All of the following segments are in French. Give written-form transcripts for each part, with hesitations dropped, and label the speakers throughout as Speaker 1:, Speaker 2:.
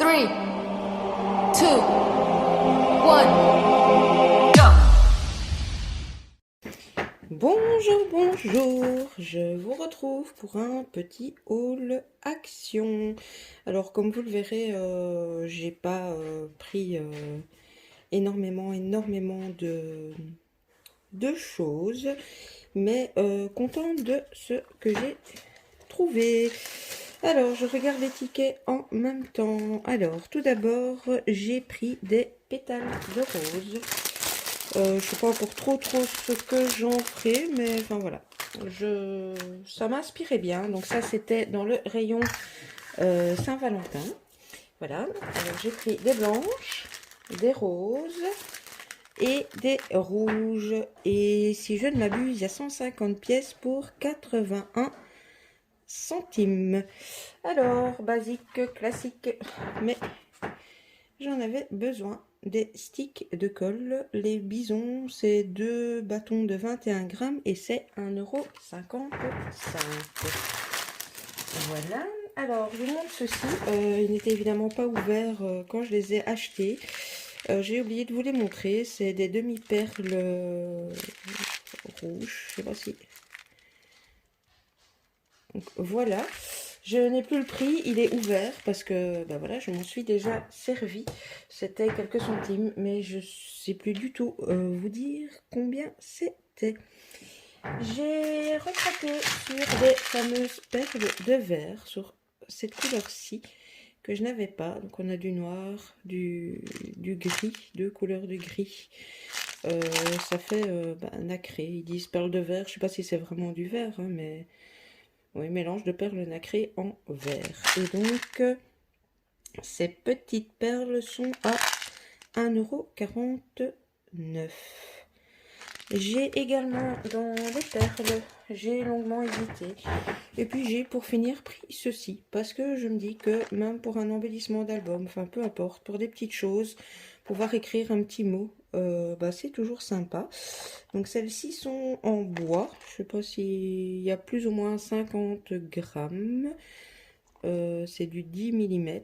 Speaker 1: 3, 2, 1, go!
Speaker 2: Bonjour, bonjour, je vous retrouve pour un petit haul action. Alors comme vous le verrez, j'ai pas pris énormément de choses, mais contente de ce que j'ai trouvé. Alors je regarde les tickets en même temps. Alors tout d'abord j'ai pris des pétales de rose. Je sais pas encore trop ce que j'en ferai, mais enfin voilà. Ça m'inspirait bien. Donc ça c'était dans le rayon Saint-Valentin. Voilà. Alors j'ai pris des blanches, des roses et des rouges. Et si je ne m'abuse, il y a 150 pièces pour 81 centimes. Alors, basique, classique, mais j'en avais besoin. Des sticks de colle. Les bisons, c'est 2 bâtons de 21 grammes et c'est 1,55 €. Voilà. Alors, je vous montre ceci. Il n'était évidemment pas ouvert quand je les ai achetés. J'ai oublié de vous les montrer. C'est des demi-perles rouges. Je sais pas si... Donc, voilà. Je n'ai plus le prix, il est ouvert parce que ben voilà, je m'en suis déjà servi. C'était quelques centimes, mais je ne sais plus du tout vous dire combien c'était. J'ai retraité sur des fameuses perles de verre, sur cette couleur-ci, que je n'avais pas. Donc on a du noir, du gris, deux couleurs de gris. Ça fait nacré. Ils disent perles de verre, je ne sais pas si c'est vraiment du verre, hein, mais... Oui, mélange de perles nacrées en verre. Et donc, ces petites perles sont à 1,49 €. J'ai également dans les perles, j'ai longuement hésité. Et puis j'ai pour finir pris ceci. Parce que je me dis que même pour un embellissement d'album, enfin peu importe, pour des petites choses, pouvoir écrire un petit mot, c'est toujours sympa. Donc celles-ci sont en bois. Je sais pas s'il y a plus ou moins 50 grammes. C'est du 10 mm.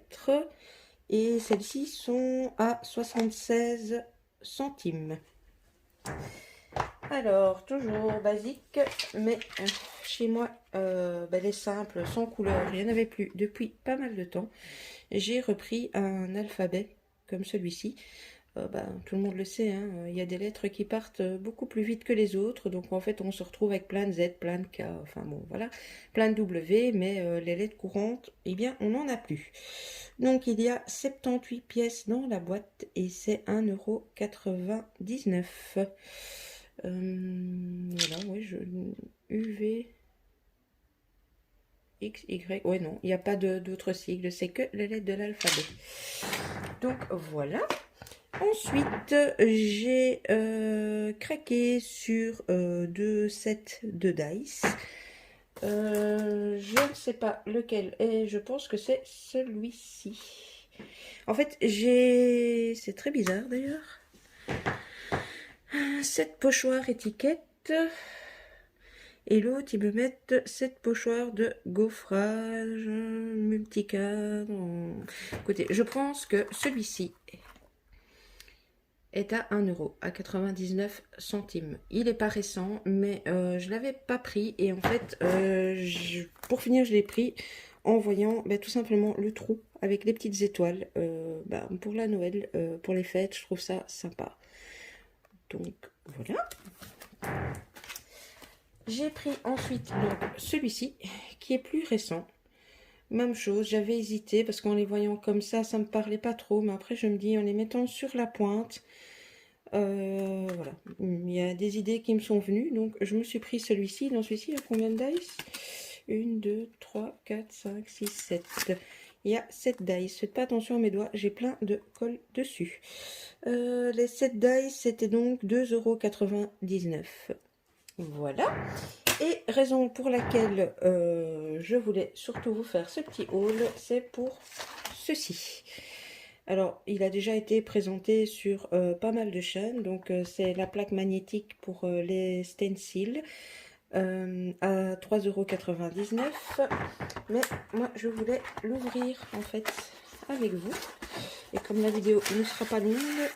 Speaker 2: Et celles-ci sont à 76 centimes. Alors, toujours basique, mais chez moi, les simples, sans couleur, il n'y en avait plus depuis pas mal de temps. J'ai repris un alphabet comme celui-ci. Tout le monde le sait, hein, il y a des lettres qui partent beaucoup plus vite que les autres, donc en fait on se retrouve avec plein de Z, plein de K, enfin bon voilà, plein de W, mais les lettres courantes, eh bien on n'en a plus. Donc il y a 78 pièces dans la boîte et c'est 1,99 €. Voilà, ouais, UV... X, Y, ouais non, il n'y a pas d'autres sigles, c'est que les lettres de l'alphabet. Donc voilà. Ensuite, j'ai craqué sur 2 sets de dice. Je ne sais pas lequel et je pense que c'est celui-ci. En fait, c'est très bizarre d'ailleurs. 7 pochoirs étiquettes. Et l'autre, ils me mettent 7 pochoirs de gaufrage multicadre. Écoutez, je pense que celui-ci est à 1 € à 99 centimes. Il n'est pas récent, mais je ne l'avais pas pris. Et en fait, pour finir, je l'ai pris en voyant tout simplement le trou avec les petites étoiles. Pour la Noël, pour les fêtes, je trouve ça sympa. Donc, voilà. J'ai pris ensuite celui-ci, qui est plus récent. Même chose, j'avais hésité parce qu'en les voyant comme ça me parlait pas trop. Mais après, je me dis, en les mettant sur la pointe, voilà, il y a des idées qui me sont venues. Donc, je me suis pris celui-ci. Dans celui-ci, il y a combien de dice? 1, 2, 3, 4, 5, 6, 7. Il y a 7 dice. Faites pas attention à mes doigts, j'ai plein de colle dessus. Les 7 dice, c'était donc 2,99 €. Voilà. Et raison pour laquelle je voulais surtout vous faire ce petit haul, c'est pour ceci. Alors, il a déjà été présenté sur pas mal de chaînes. Donc, c'est la plaque magnétique pour les stencils à 3,99 €. Mais moi, je voulais l'ouvrir en fait avec vous. Et comme la vidéo ne sera pas longue,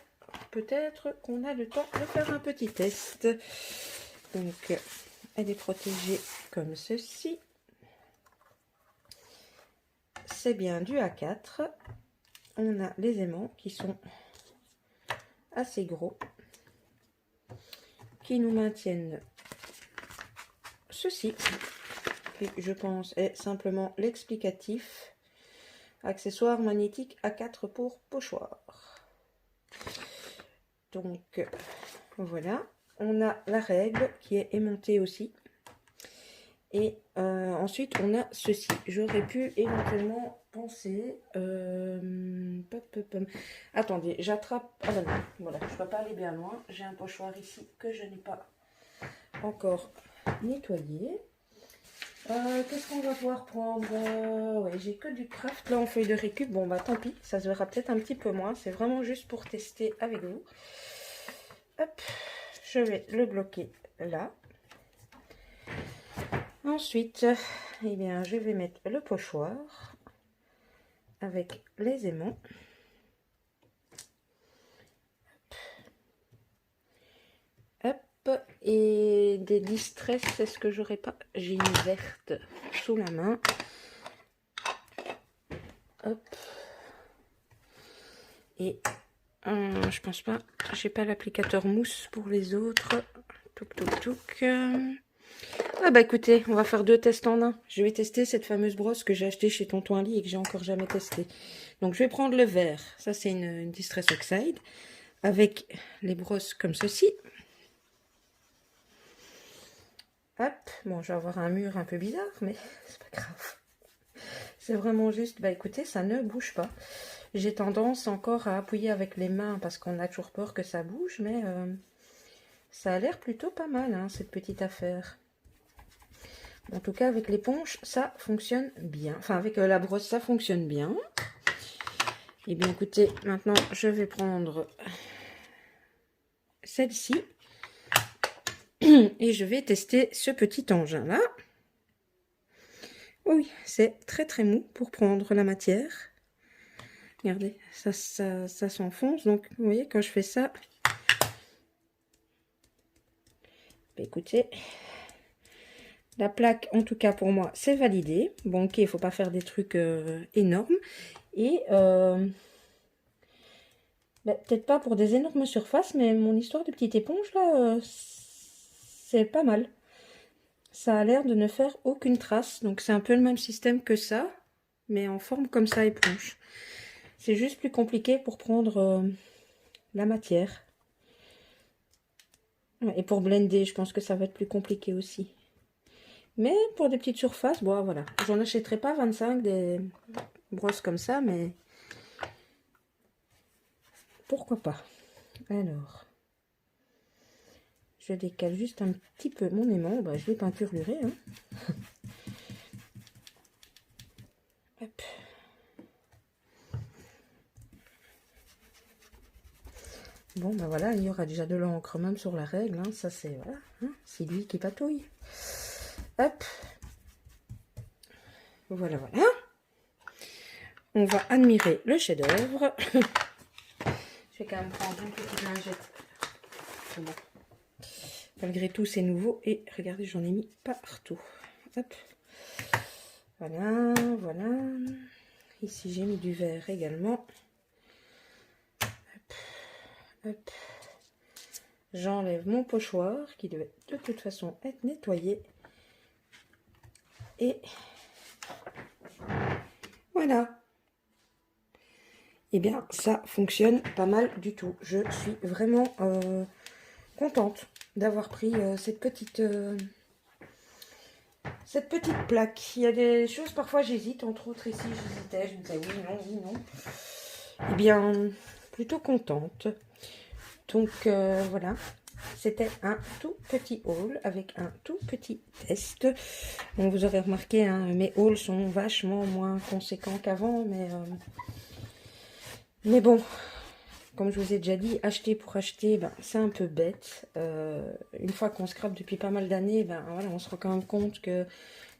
Speaker 2: peut-être qu'on a le temps de faire un petit test. Donc, elle est protégée comme ceci. C'est bien du A4. On a les aimants qui sont assez gros, qui nous maintiennent ceci, qui je pense est simplement l'explicatif. Accessoire magnétique A4 pour pochoir. Donc voilà, on a la règle qui est aimantée aussi. Et ensuite on a ceci. J'aurais pu éventuellement penser... Attendez, j'attrape... Ah ben non, voilà, je ne peux pas aller bien loin. J'ai un pochoir ici que je n'ai pas encore nettoyé. Qu'est-ce qu'on va pouvoir prendre? Ouais, j'ai que du craft là en feuille de récup. Bon bah tant pis, ça se verra peut-être un petit peu moins. C'est vraiment juste pour tester avec vous. Hop, je vais le bloquer là. Ensuite, eh bien, je vais mettre le pochoir avec les aimants. Hop, et des distress, est-ce que j'aurais pas? J'ai une verte sous la main. Hop. Et je pense pas, j'ai pas l'applicateur mousse pour les autres. Touc touc touc. Ah bah écoutez, on va faire 2 tests en un. Je vais tester cette fameuse brosse que j'ai achetée chez Tonton Ali et que j'ai encore jamais testée. Donc je vais prendre le vert. Ça c'est une Distress Oxide avec les brosses comme ceci. Hop, bon je vais avoir un mur un peu bizarre mais c'est pas grave. C'est vraiment juste, bah écoutez, ça ne bouge pas. J'ai tendance encore à appuyer avec les mains parce qu'on a toujours peur que ça bouge, mais ça a l'air plutôt pas mal, hein, cette petite affaire. En tout cas, avec l'éponge, ça fonctionne bien. Enfin, avec la brosse, ça fonctionne bien. Et bien, écoutez, maintenant, je vais prendre celle-ci. Et je vais tester ce petit engin-là. Oui, c'est très très mou pour prendre la matière. Regardez, ça s'enfonce. Donc, vous voyez, quand je fais ça... Ben, écoutez... La plaque, en tout cas pour moi, c'est validé. Bon, ok, il ne faut pas faire des trucs énormes. Et ben, peut-être pas pour des énormes surfaces, mais mon histoire de petite éponge, là, c'est pas mal. Ça a l'air de ne faire aucune trace. Donc c'est un peu le même système que ça, mais en forme comme ça, éponge. C'est juste plus compliqué pour prendre la matière. Et pour blender, je pense que ça va être plus compliqué aussi. Mais pour des petites surfaces, bon voilà. J'en achèterai pas 25 des brosses comme ça, mais pourquoi pas. Alors, je décale juste un petit peu mon aimant. Bah, je vais peinturer. Hein. Hop. Bon, ben voilà, il y aura déjà de l'encre même sur la règle. Hein. Ça, c'est voilà, hein, c'est lui qui patouille. Hop. Voilà, voilà. On va admirer le chef-d'œuvre. Je vais quand même prendre une petite lingette. Bon. Malgré tout, c'est nouveau. Et regardez, j'en ai mis partout. Hop. Voilà, voilà. Ici, j'ai mis du vert également. Hop, hop. J'enlève mon pochoir qui devait de toute façon être nettoyé. Et voilà. Et bien, ça fonctionne pas mal du tout. Je suis vraiment contente d'avoir pris cette petite plaque. Il y a des choses, parfois j'hésite. Entre autres, ici, j'hésitais. Je me disais oui, non, oui, non. Eh bien, plutôt contente. Donc, voilà. C'était un tout petit haul avec un tout petit test. Donc, vous aurez remarqué, hein, mes hauls sont vachement moins conséquents qu'avant, mais bon, comme je vous ai déjà dit, acheter pour acheter, ben, c'est un peu bête. Une fois qu'on scrape depuis pas mal d'années, ben, voilà, on se rend quand même compte que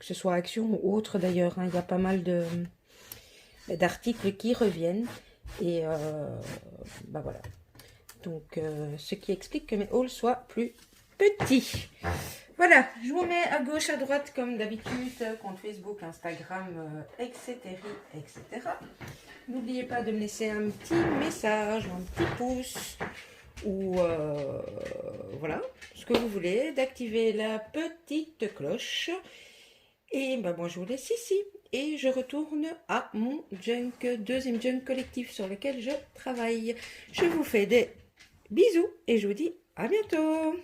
Speaker 2: ce soit Action ou autre d'ailleurs, hein, il y a pas mal d'articles qui reviennent. Et bah voilà. Donc, ce qui explique que mes hauls soient plus petits. Voilà, je vous mets à gauche, à droite, comme d'habitude, compte Facebook, Instagram, etc., etc. N'oubliez pas de me laisser un petit message, un petit pouce, ou voilà, ce que vous voulez, d'activer la petite cloche. Et ben moi je vous laisse ici et je retourne à mon deuxième junk collectif sur lequel je travaille. Je vous fais des bisous et je vous dis à bientôt.